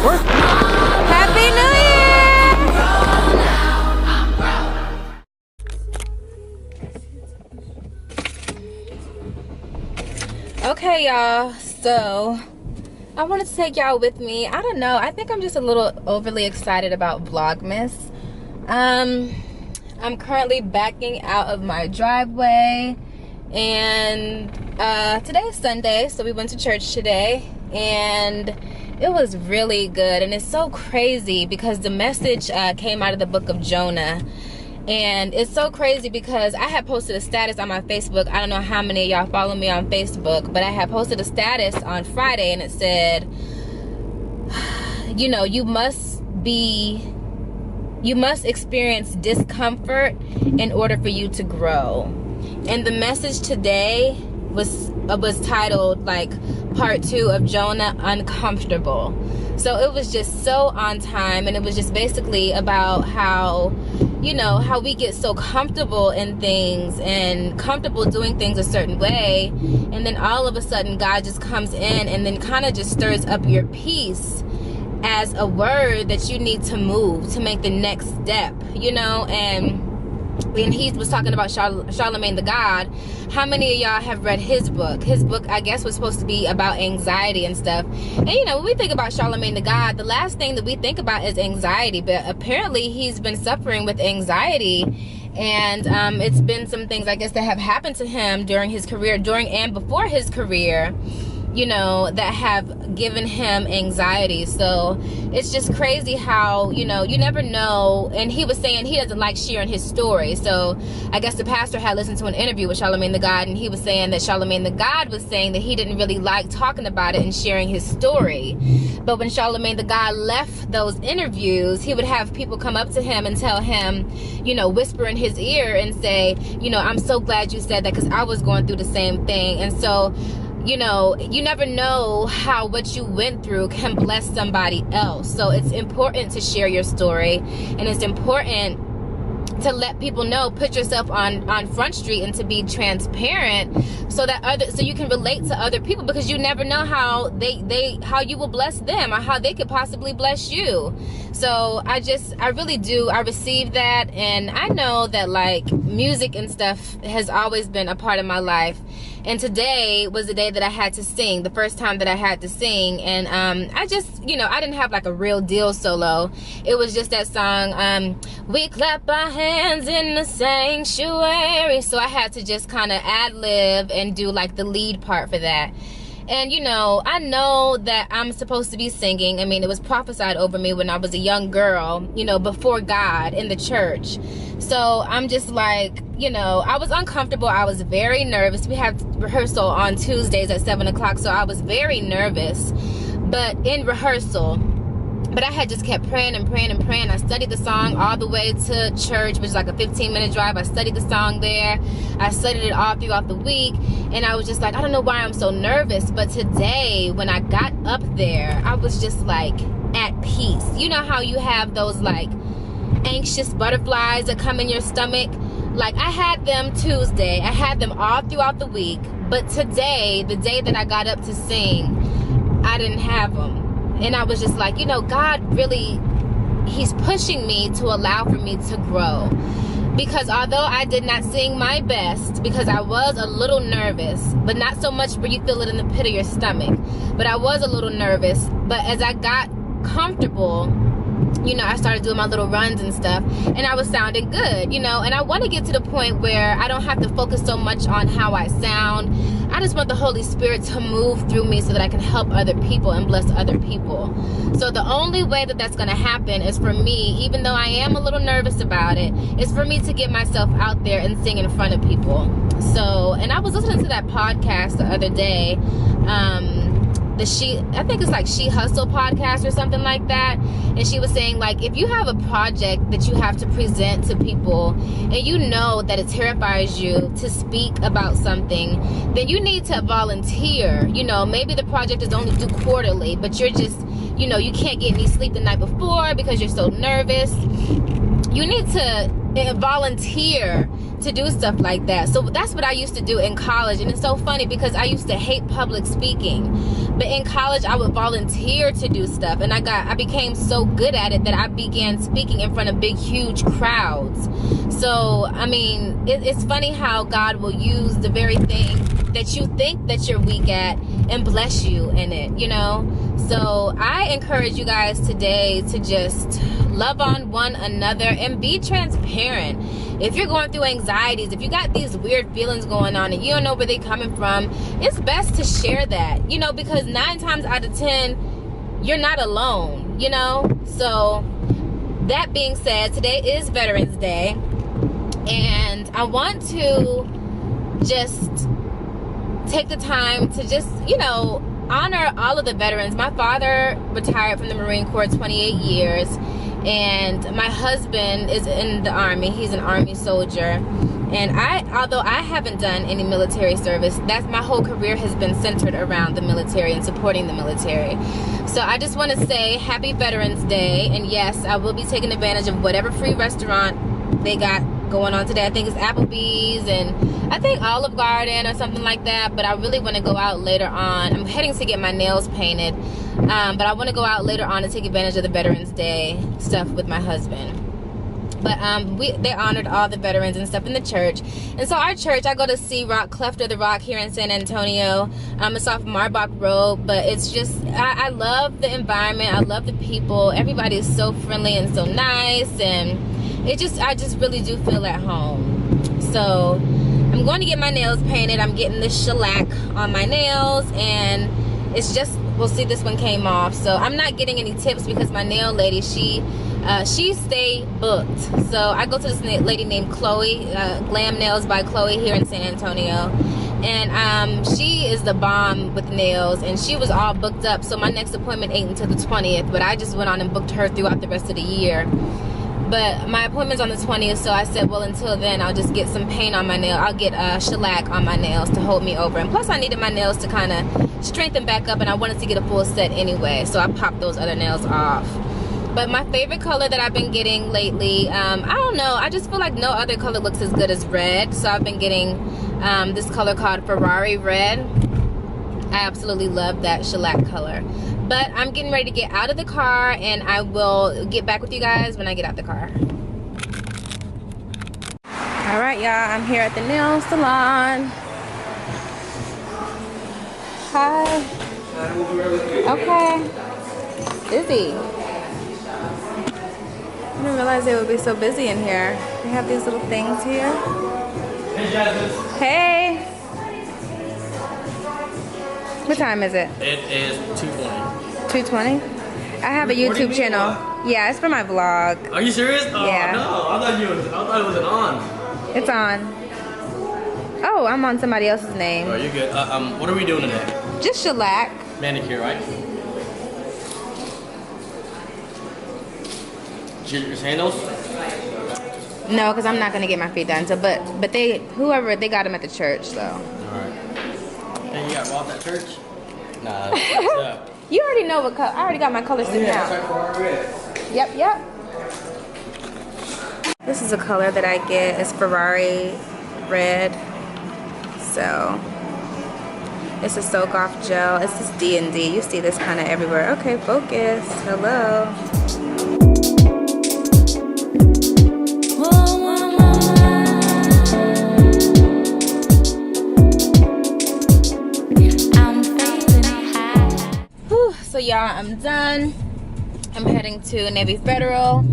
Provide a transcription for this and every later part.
Work. Happy New Year! Okay, y'all, so I wanted to take y'all with me. I don't know, I think I'm just a little overly excited about Vlogmas. I'm currently backing out of my driveway, and today is Sunday, so we went to church today, and it was really good. And it's so crazy because the message came out of the book of Jonah. And it's so crazy because I had posted a status on my Facebook. I don't know how many of y'all follow me on Facebook, but I had posted a status on Friday, and it said, you know, you must experience discomfort in order for you to grow. And the message today was titled like part 2 of Jonah, Uncomfortable. So it was just so on time, and it was just basically about how, you know, how we get so comfortable in things and comfortable doing things a certain way, and then all of a sudden God just comes in and then kind of just stirs up your peace as a word that you need to move to make the next step, you know. And he was talking about Charlemagne the God. How many of y'all have read his book? His book, I guess, was supposed to be about anxiety and stuff. And you know, when we think about Charlemagne the God, the last thing that we think about is anxiety. But apparently he's been suffering with anxiety, and it's been some things, I guess, that have happened to him during his career, during and before his career, you know, that have given him anxiety. So it's just crazy how, you know, you never know. And he was saying he doesn't like sharing his story. So I guess the pastor had listened to an interview with Charlemagne the God, and he was saying that Charlemagne the God was saying that he didn't really like talking about it and sharing his story. But when Charlemagne the God left those interviews, he would have people come up to him and tell him, you know, whisper in his ear and say, you know, I'm so glad you said that because I was going through the same thing. And so, you know, you never know how what you went through can bless somebody else. So it's important to share your story, and it's important to let people know, put yourself on Front Street and to be transparent so that so you can relate to other people, because you never know how how you will bless them or how they could possibly bless you. So I really do, I receive that. And I know that like music and stuff has always been a part of my life. And today was the day that I had to sing, the first time that I had to sing. And I just, you know, I didn't have like a real deal solo. It was just that song, we clap our hands in the sanctuary. So I had to just kind of ad-lib and do like the lead part for that. And you know, I know that I'm supposed to be singing. I mean, it was prophesied over me when I was a young girl, you know, before God in the church. So I'm just like, you know, I was uncomfortable. I was very nervous. We have rehearsal on Tuesdays at 7 o'clock. So I was very nervous, but in rehearsal. But I had just kept praying and praying and praying. I studied the song all the way to church, which is like a 15-minute drive. I studied the song there. I studied it all throughout the week. And I was just like, I don't know why I'm so nervous. But today, when I got up there, I was just like at peace. You know how you have those like anxious butterflies that come in your stomach? Like I had them Tuesday. I had them all throughout the week. But today, the day that I got up to sing, I didn't have them. And I was just like, you know, God really, he's pushing me to allow for me to grow. Because although I did not sing my best, because I was a little nervous, but not so much where you feel it in the pit of your stomach, but I was a little nervous. But as I got comfortable, you know, I started doing my little runs and stuff, and I was sounding good, you know. And I want to get to the point where I don't have to focus so much on how I sound. I just want the Holy Spirit to move through me so that I can help other people and bless other people. So the only way that that's going to happen is for me, even though I am a little nervous about it, is for me to get myself out there and sing in front of people. So, and I was listening to that podcast the other day, I think it's like She Hustle podcast or something like that. And she was saying, like, if you have a project that you have to present to people and you know that it terrifies you to speak about something, then you need to volunteer. You know, maybe the project is only due quarterly, but you're just, you know, you can't get any sleep the night before because you're so nervous. You need to volunteer to do stuff like that. So that's what I used to do in college. And it's so funny because I used to hate public speaking, but in college I would volunteer to do stuff, and I became so good at it that I began speaking in front of big, huge crowds. So I mean, it's funny how God will use the very thing that you think that you're weak at and bless you in it, you know. So I encourage you guys today to just love on one another and be transparent. If you're going through anxieties, if you got these weird feelings going on and you don't know where they're coming from, it's best to share that, you know, because 9 times out of 10 you're not alone, you know. So that being said, today is Veterans Day, and I want to just take the time to just, you know, honor all of the veterans. My father retired from the Marine Corps 28 years, and my husband is in the Army. He's an Army soldier, and although I haven't done any military service, that's my whole career has been centered around the military and supporting the military. So I just want to say happy Veterans Day, and yes, I will be taking advantage of whatever free restaurant they got going on today. I think it's Applebee's and I think Olive Garden or something like that, but I really want to go out later on. I'm heading to get my nails painted, but I want to go out later on and take advantage of the Veterans Day stuff with my husband. But they honored all the veterans and stuff in the church. And so our church, I go to Sea Rock, Cleft of the Rock here in San Antonio. It's off Marbach Road, but it's just, I love the environment. I love the people. Everybody is so friendly and so nice, and I just really do feel at home. So I'm going to get my nails painted. I'm getting this shellac on my nails, and it's just, we'll see, this one came off. So I'm not getting any tips because my nail lady, she stay booked. So I go to this lady named Chloe, Glam Nails by Chloe here in San Antonio, and she is the bomb with nails, and she was all booked up. So my next appointment ain't until the 20th, but I just went on and booked her throughout the rest of the year. But my appointment's on the 20th, so I said, well, until then, I'll just get some paint on my nail. I'll get shellac on my nails to hold me over. And plus, I needed my nails to kind of strengthen back up, and I wanted to get a full set anyway, so I popped those other nails off. But my favorite color that I've been getting lately, I don't know, I just feel like no other color looks as good as red. So I've been getting this color called Ferrari Red. I absolutely love that shellac color. But I'm getting ready to get out of the car, and I will get back with you guys when I get out the car. Alright, y'all, I'm here at the nail salon. Hi. Okay. Busy. I didn't realize they would be so busy in here. They have these little things here. Hey. What time is it? It is 2:20. 2:20? I have a YouTube channel. Yeah, it's for my vlog. Are you serious? Oh, yeah. No, I thought it wasn't on. It's on. Oh, I'm on somebody else's name. Oh, you're good. What are we doing today? Just shellac. Manicure, right? Your sandals? No, because I'm not gonna get my feet done. So, but they got them at the church, so. All right. Hey, you got robbed at church? Nah. You already know what color. I already got my color sitting out. Yep. This is a color that I get. It's Ferrari Red. So it's a soak off gel. It's this D&D. You see this kind of everywhere. Okay, focus. Hello. So y'all, I'm done. I'm heading to Navy Federal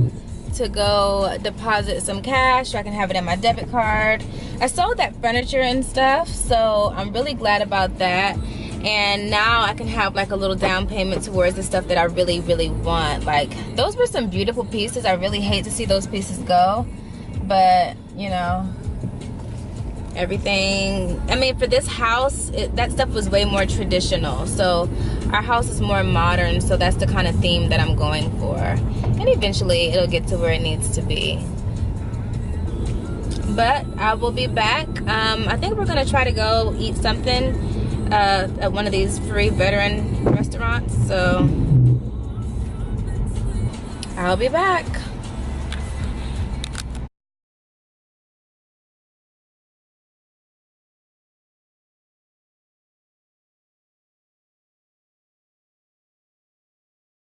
to go deposit some cash so I can have it in my debit card. I sold that furniture and stuff, so I'm really glad about that. And now I can have like a little down payment towards the stuff that I really, really want. Like, those were some beautiful pieces. I really hate to see those pieces go, but you know, everything, I mean, for this house, that stuff was way more traditional. So our house is more modern, so that's the kind of theme that I'm going for. And eventually it'll get to where it needs to be. But I will be back. I think we're gonna try to go eat something at one of these free veteran restaurants. So I'll be back.